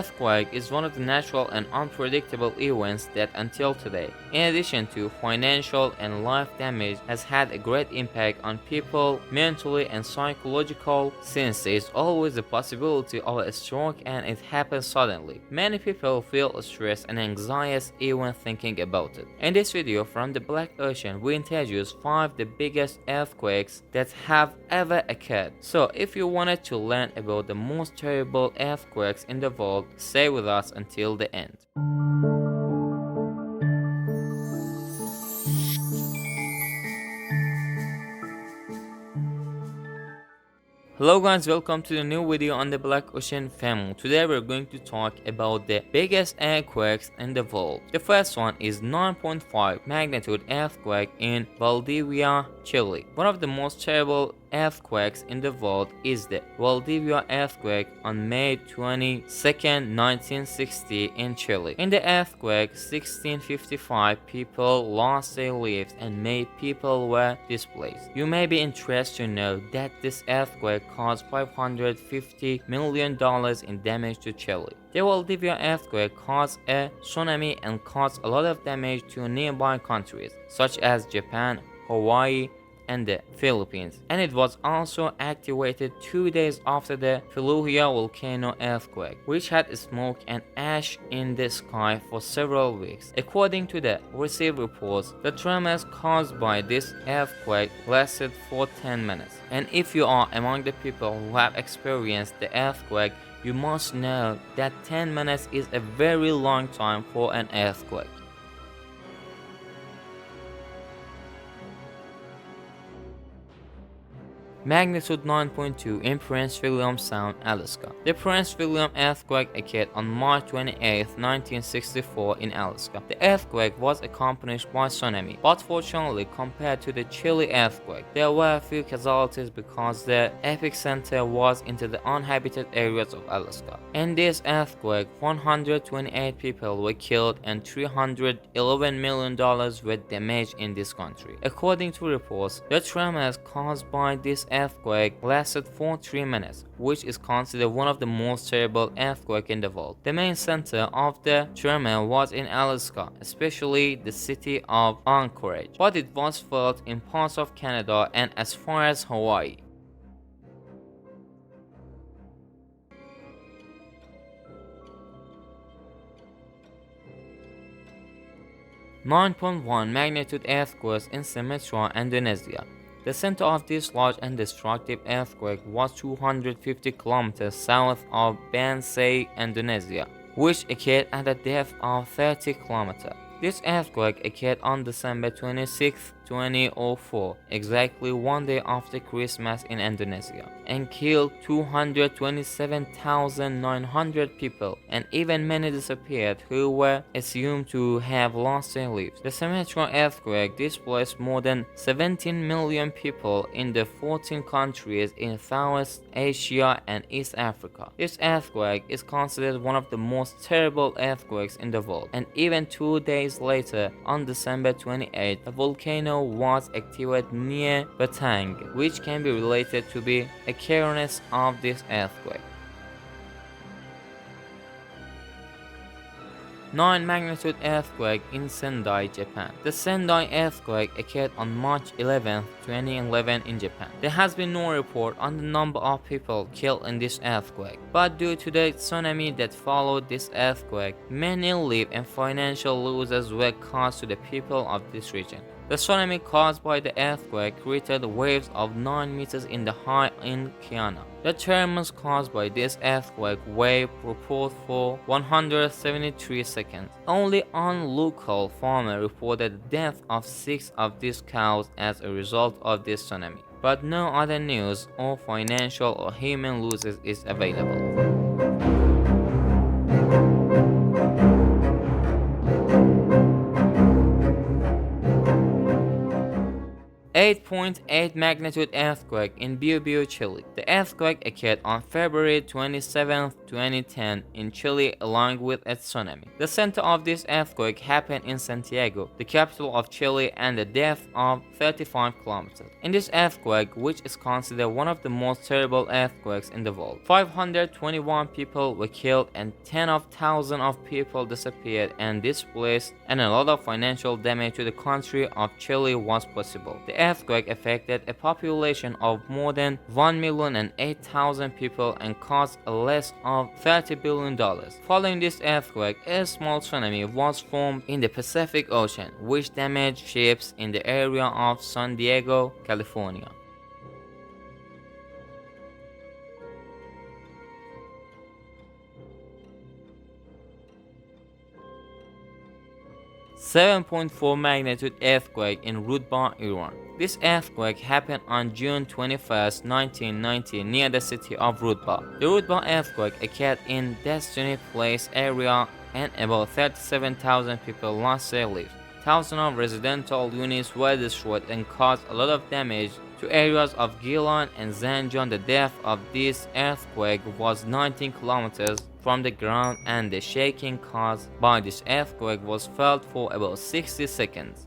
earthquake is one of the natural and unpredictable events that until today, in addition to financial and life damage, has had a great impact on people mentally and psychological, since there is always the possibility of a stroke and it happens suddenly. Many people feel stress and anxiety even thinking about it. In this video from the Black Ocean, we introduce 5 the biggest earthquakes that have ever occurred. So if you wanted to learn about the most terrible earthquakes in the world, stay with us until the end. Hello guys, welcome to the new video on the Black Ocean family. Today we're going to talk about the biggest earthquakes in the world. The first one is 9.5 magnitude earthquake in Valdivia, Chile. One of the most terrible earthquakes in the world is the Valdivia earthquake on May 22, 1960 in Chile. In the earthquake, 1655 people lost their lives and many people were displaced. You may be interested to know that this earthquake caused $550 million in damage to Chile. The Valdivia earthquake caused a tsunami and caused a lot of damage to nearby countries such as Japan, Hawaii, and the Philippines, and it was also activated 2 days after the Fallujah volcano earthquake, which had smoke and ash in the sky for several weeks. According to the received reports, the tremors caused by this earthquake lasted for 10 minutes. And if you are among the people who have experienced the earthquake, you must know that 10 minutes is a very long time for an earthquake. Magnitude 9.2 in Prince William Sound, Alaska. The Prince William earthquake occurred on March 28, 1964 in Alaska. The earthquake was accompanied by tsunami, but fortunately compared to the Chile earthquake, there were few casualties because the epicenter was into the uninhabited areas of Alaska. In this earthquake, 128 people were killed and $311 million were damaged in this country. According to reports, the tremors caused by this earthquake lasted for 3 minutes, which is considered one of the most terrible earthquakes in the world. The main center of the tremor was in Alaska, especially the city of Anchorage, but it was felt in parts of Canada and as far as Hawaii. .1 magnitude earthquakes in Sumatra, Indonesia. The center of this large and destructive earthquake was 250 kilometers south of Banjai, Indonesia, which occurred at a depth of 30 kilometers. This earthquake occurred on December 26, 2004, exactly 1 day after Christmas in Indonesia, and killed 227,900 people, and even many disappeared who were assumed to have lost their lives. The Sumatra earthquake displaced more than 17 million people in the 14 countries in Southeast Asia and East Africa. This earthquake is considered one of the most terrible earthquakes in the world, and even 2 days later, on December 28, a volcano was activated near Batang, which can be related to the occurrence of this earthquake. 9 magnitude earthquake in Sendai, Japan. The Sendai earthquake occurred on March 11, 2011 in Japan. There has been no report on the number of people killed in this earthquake, but due to the tsunami that followed this earthquake, many life and financial losses were caused to the people of this region. The tsunami caused by the earthquake created waves of 9 meters in the height in Kiana. The tremors caused by this earthquake wave reported for 173 seconds. Only one local farmer reported the death of 6 of these cows as a result of this tsunami, but no other news or financial or human losses is available. 8.8 magnitude earthquake in Biobío, Chile. The earthquake occurred on February 27, 2010 in Chile along with a tsunami. The center of this earthquake happened in Santiago, the capital of Chile, and a depth of 35 kilometers. In this earthquake, which is considered one of the most terrible earthquakes in the world, 521 people were killed and 10 of thousands of people disappeared and displaced, and a lot of financial damage to the country of Chile was possible. The earthquake affected a population of more than 1,008,000 people and caused a loss of $30 billion. Following this earthquake, a small tsunami was formed in the Pacific Ocean, which damaged ships in the area of San Diego, California. 7.4 magnitude earthquake in Rudba, Iran. This earthquake happened on June 21, 1990 near the city of Rudba. The Rudba earthquake occurred in Destiny Place area and about 37,000 people lost their lives. Thousands of residential units were destroyed and caused a lot of damage to areas of Gilan and Zanjan. The depth of this earthquake was 19 kilometers from the ground, and the shaking caused by this earthquake was felt for about 60 seconds.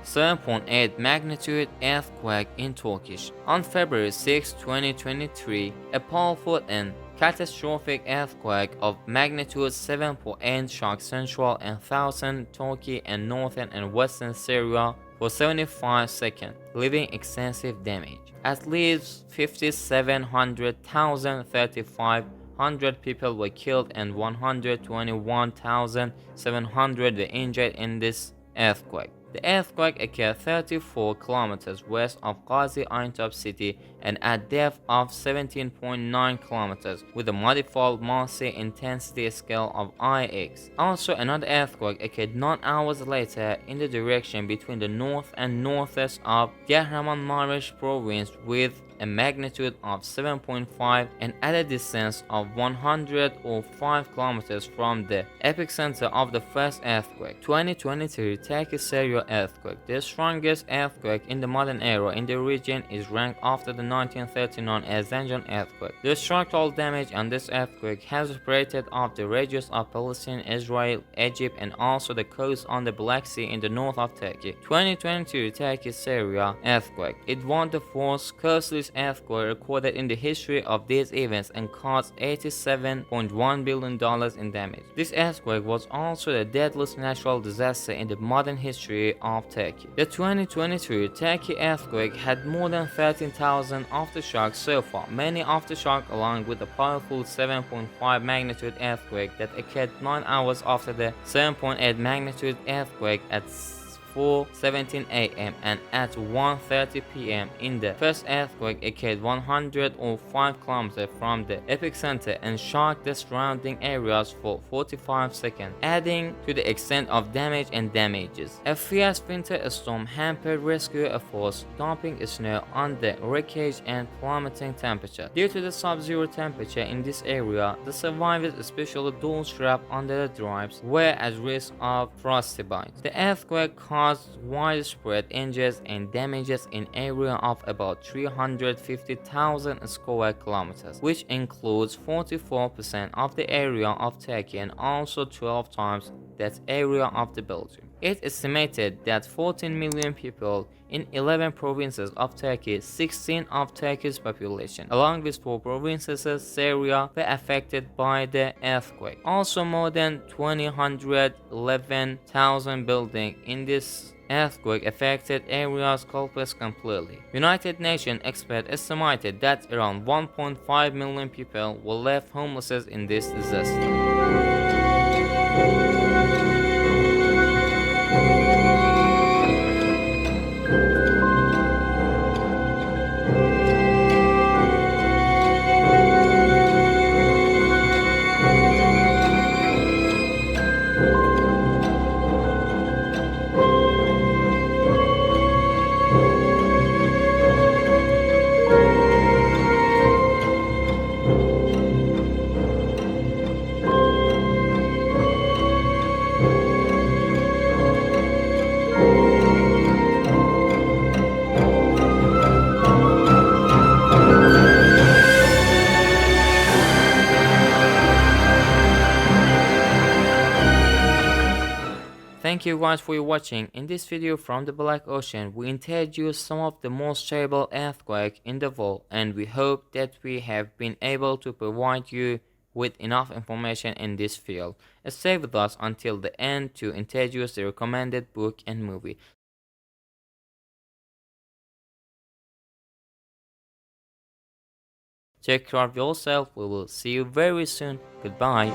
.8 magnitude earthquake in Turkish. On February 6, 2023, a powerful and catastrophic earthquake of magnitude 7.8 shocked central and southern Turkey and northern and western Syria for 75 seconds, leaving extensive damage. At least 5,700,3,500 people were killed and 121,700 were injured in this earthquake. The earthquake occurred 34 kilometers west of Gaziantep city and at depth of 17.9 kilometers with a modified Marcy intensity scale of IX. Also, another earthquake occurred 9 hours later in the direction between the north and northeast of Kahramanmaraş province with a magnitude of 7.5 and at a distance of 105 kilometers from the epicenter of the first earthquake. 2023 Turkey Syria earthquake. The strongest earthquake in the modern era in the region is ranked after the 1939 Zanjan earthquake. The structural damage on this earthquake has separated off the regions of Palestine, Israel, Egypt, and also the coast on the Black Sea in the north of Turkey. 2022 Turkey Syria earthquake. It was the fourth costless earthquake recorded in the history of these events and caused $87.1 billion in damage. This earthquake was also the deadliest natural disaster in the modern history of Turkey. The 2023 Turkey earthquake had more than 13,000 aftershocks so far. Many aftershocks along with the powerful 7.5 magnitude earthquake that occurred 9 hours after the 7.8 magnitude earthquake at 4:17 a.m. and at 1:30 p.m. in the first earthquake occurred 105 kilometers from the epicenter and shocked the surrounding areas for 45 seconds, adding to the extent of damage and damages. A fierce winter storm hampered rescue efforts, dumping snow on the wreckage and plummeting temperature. Due to the sub-zero temperature in this area, the survivors, especially those trapped under the drives, were at risk of frostbite. The earthquake caused widespread injuries and damages in area of about 350,000 square kilometers, which includes 44% of the area of Turkey and also 12 times that area of the Belgium. It estimated that 14 million people in 11 provinces of Turkey, 16 of Turkey's population, along with 4 provinces Syria, were affected by the earthquake. Also, more than 211,000 buildings in this earthquake affected areas collapsed completely. United Nations experts estimated that around 1.5 million people were left homeless in this disaster. Thank you guys for watching. In this video from the Black Ocean, we introduced some of the most terrible earthquakes in the world, and we hope that we have been able to provide you with enough information in this field. Stay with us until the end to introduce the recommended book and movie. Take care of yourself. We will see you very soon. Goodbye.